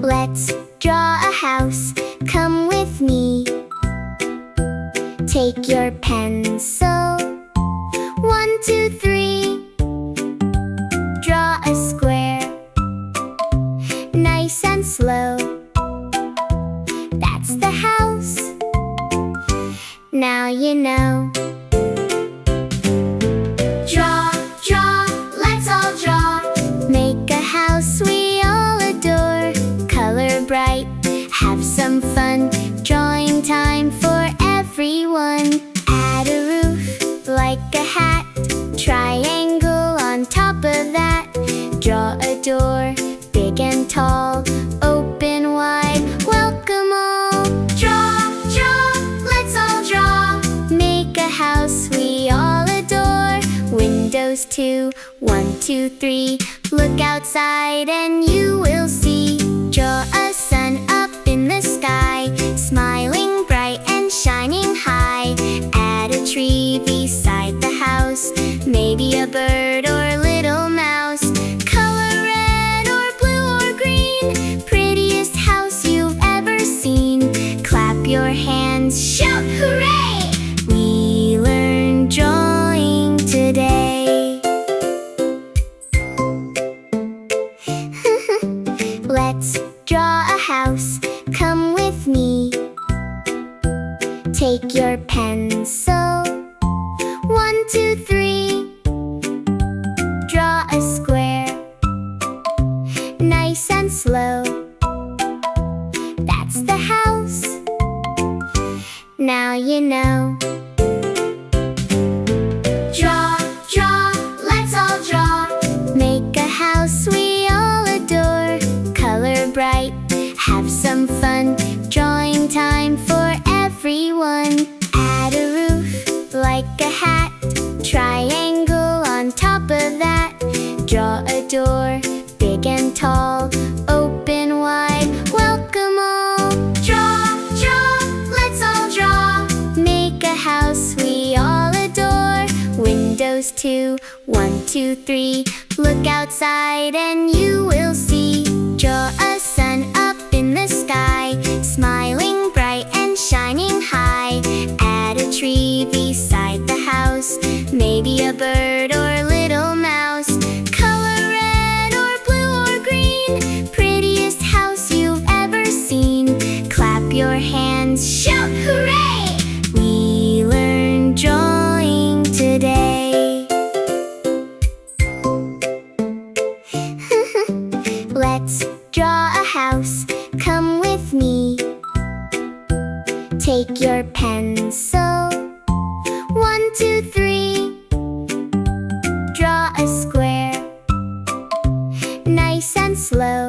Let's draw a house, come with me. Take your pencil. 1, 2, 3. Draw a square, nice and slow. That's the house. Now you know. Draw, draw, let's all draw. Make a house we all adore. Color bright, have some fun. Drawing time for everyone. Add a roof like a hat. Triangle on top of that. Draw a door, big and tall. Open wide, welcome all. Draw, draw, let's all draw. Make a house we all adore. Windows too, 1, 2, 3. Look outside and you will see. Draw a sun up in the sky, smiling bright and shining high. Add a tree beside the house, maybe a bird or little mouse. Color red or blue or green, prettiest house you've ever seen. Clap your hands, shout hooray! We learned drawing today. Let's draw a house, come with me. Take your pencil. 1, 2, 3. Draw a square, nice and slow. That's the house. Now you know. Draw, draw, let's all draw. Make a house we all adore. Color bright, have some fun. Drawing time for everyone. Add a roof like a hat. Triangle on top of that. Draw a door, big and tall. Open wide, welcome all. Draw, draw, let's all draw. Make a house we all adore. Windows too, 1, 2, 3. Look outside and you will see. Draw a sun up in the sky, smiling bright and shining high. Add a tree beside the house, maybe a bird or little mouse. Color red or blue or green, prettiest house you've ever seen. Clap your hands, shout hooray! We learned drawing today. Let's draw a house, come with me. Take your pencil. 1, 2, 3. Draw a square, nice and slow.